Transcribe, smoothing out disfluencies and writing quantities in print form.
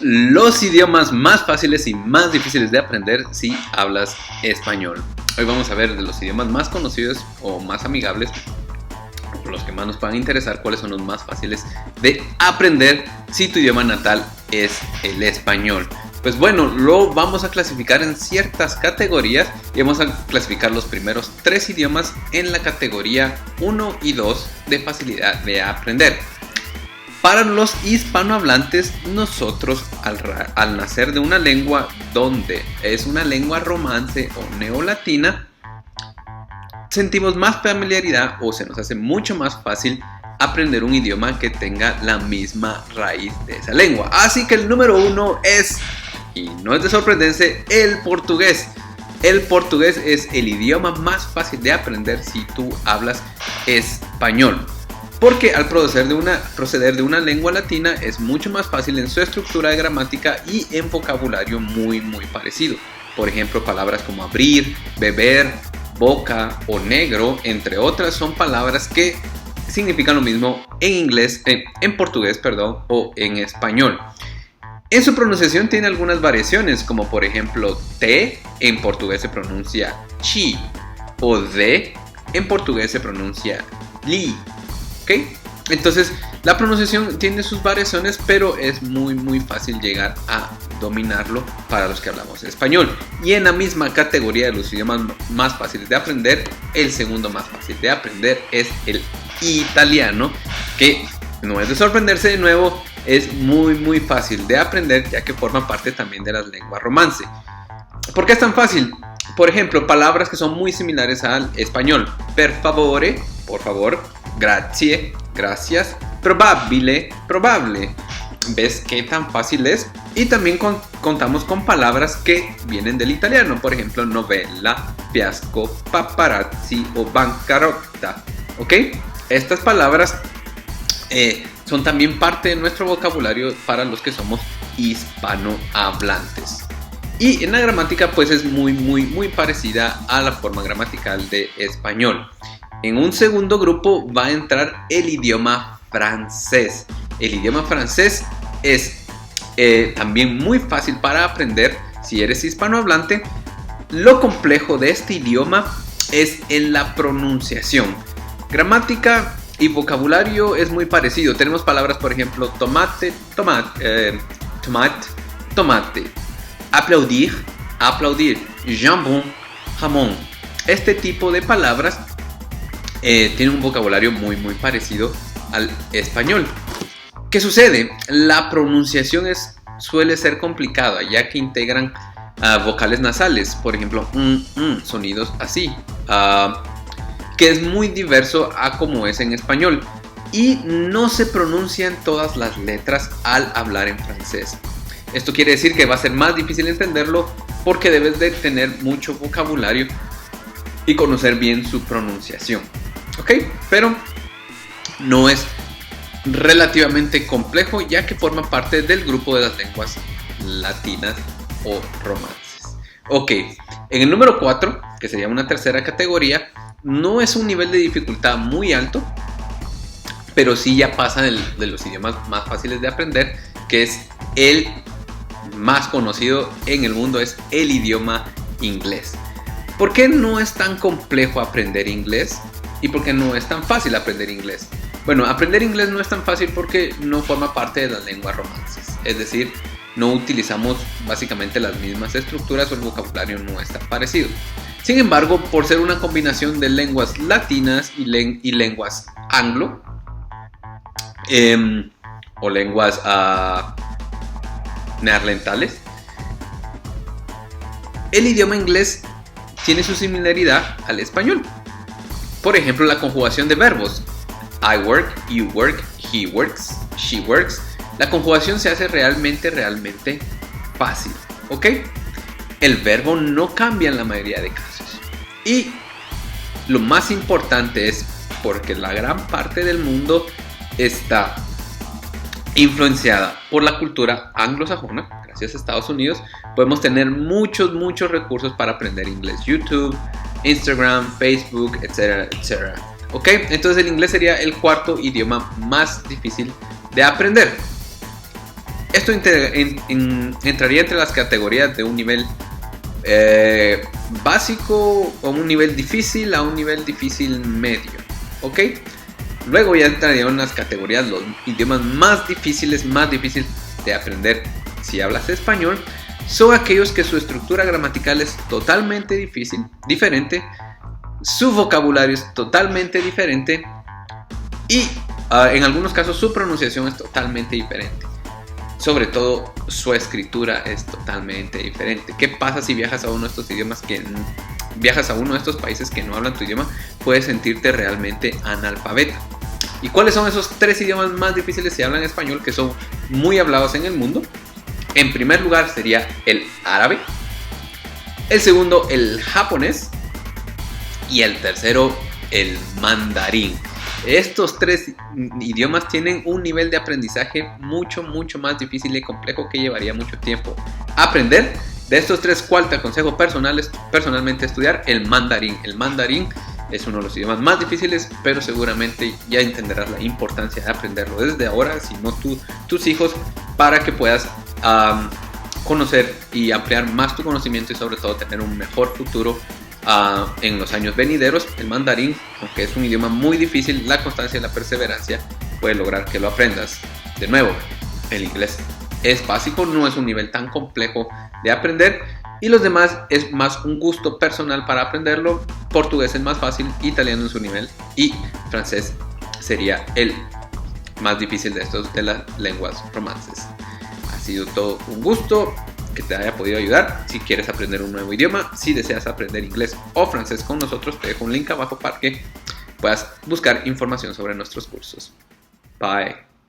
los idiomas más fáciles y más difíciles de aprender si hablas español. Hoy vamos a ver de los idiomas más conocidos o más amigables, o los que más nos puedan interesar, cuáles son los más fáciles de aprender si tu idioma natal es el español. Pues bueno, lo vamos a clasificar en ciertas categorías y vamos a clasificar los primeros 3 idiomas en la categoría 1 y 2 de facilidad de aprender. Para los hispanohablantes, nosotros al nacer de una lengua donde es una lengua romance o neolatina, sentimos más familiaridad o se nos hace mucho más fácil aprender un idioma que tenga la misma raíz de esa lengua. Así que el número 1 es, y no es de sorprenderse, el portugués. El portugués es el idioma más fácil de aprender si tú hablas español. Porque al proceder de una lengua latina es mucho más fácil en su estructura de gramática y en vocabulario muy parecido. Por ejemplo, palabras como abrir, beber, boca o negro, entre otras, son palabras que significan lo mismo en portugués, o en español. En su pronunciación tiene algunas variaciones, como por ejemplo T en portugués se pronuncia chi o D en portugués se pronuncia li. ¿Okay? Entonces la pronunciación tiene sus variaciones, pero es muy fácil llegar a dominarlo para los que hablamos español. Y en la misma categoría de los idiomas más fáciles de aprender, el segundo más fácil de aprender es el italiano, que no es de sorprenderse, de nuevo, es muy fácil de aprender, ya que forma parte también de las lenguas romance. ¿Por qué es tan fácil? Por ejemplo, palabras que son muy similares al español. Per favore, por favor. Grazie, gracias. Probabile, probable. ¿Ves qué tan fácil es? Y también contamos con palabras que vienen del italiano. Por ejemplo, novella, fiasco, paparazzi o bancarotta. ¿Ok? Estas palabras son también parte de nuestro vocabulario para los que somos hispanohablantes. Y en la gramática pues es muy parecida a la forma gramatical de español. En un segundo grupo va a entrar el idioma francés. El idioma francés es también muy fácil para aprender si eres hispanohablante. Lo complejo de este idioma es en la pronunciación. Gramática y vocabulario es muy parecido. Tenemos palabras, por ejemplo, tomate, tomate. Aplaudir, jambon, jamón. Este tipo de palabras tienen un vocabulario muy parecido al español. ¿Qué sucede? La pronunciación suele ser complicada, ya que integran vocales nasales, por ejemplo, sonidos así, que es muy diverso a como es en español, y no se pronuncian todas las letras al hablar en francés. Esto quiere decir que va a ser más difícil entenderlo porque debes de tener mucho vocabulario y conocer bien su pronunciación. ¿Ok? Pero no es relativamente complejo, ya que forma parte del grupo de las lenguas latinas o romances. Ok, en el número 4, que sería una tercera categoría, no es un nivel de dificultad muy alto, pero sí ya pasa de los idiomas más fáciles de aprender, que es el más conocido en el mundo, es el idioma inglés. ¿Por qué no es tan complejo aprender inglés? ¿Y por qué no es tan fácil aprender inglés? Bueno, aprender inglés no es tan fácil porque no forma parte de las lenguas romances. Es decir, no utilizamos básicamente las mismas estructuras o el vocabulario no es tan parecido. Sin embargo, por ser una combinación de lenguas latinas y lenguas anglo, o lenguas neerlandales, el idioma inglés tiene su similaridad al español. Por ejemplo, la conjugación de verbos. I work, you work, he works, she works. La conjugación se hace realmente fácil, ¿ok? El verbo no cambia en la mayoría de casos. Y lo más importante es porque la gran parte del mundo está influenciada por la cultura anglosajona. Gracias a Estados Unidos podemos tener muchos recursos para aprender inglés. YouTube, Instagram, Facebook, etcétera. ¿Ok? Entonces el inglés sería el cuarto idioma más difícil de aprender. Esto entraría entre las categorías de un nivel básico o un nivel difícil a un nivel difícil medio, ¿ok? Luego ya entrarían en las categorías los idiomas más difíciles de aprender si hablas español. Son aquellos que su estructura gramatical es totalmente diferente, su vocabulario es totalmente diferente y en algunos casos su pronunciación es totalmente diferente. Sobre todo su escritura es totalmente diferente. ¿Qué pasa si viajas a uno de estos países que no hablan tu idioma? Puedes sentirte realmente analfabeta. ¿Y cuáles son esos 3 idiomas más difíciles si hablan español que son muy hablados en el mundo? En primer lugar sería el árabe, el segundo el japonés y el tercero el mandarín. Estos 3 idiomas tienen un nivel de aprendizaje mucho más difícil y complejo que llevaría mucho tiempo aprender. De estos 3, ¿cuál te aconsejo personalmente estudiar? El mandarín. El mandarín es uno de los idiomas más difíciles, pero seguramente ya entenderás la importancia de aprenderlo desde ahora, si no tus hijos, para que puedas conocer y ampliar más tu conocimiento y sobre todo tener un mejor futuro en los años venideros. El mandarín, aunque es un idioma muy difícil, la constancia y la perseverancia puede lograr que lo aprendas. De nuevo, el inglés es básico, no es un nivel tan complejo de aprender, y los demás es más un gusto personal para aprenderlo. Portugués es más fácil, italiano en su nivel y francés sería el más difícil de las lenguas romances. Ha sido todo un gusto que te haya podido ayudar. Si quieres aprender un nuevo idioma, si deseas aprender inglés o francés con nosotros, te dejo un link abajo para que puedas buscar información sobre nuestros cursos. Bye.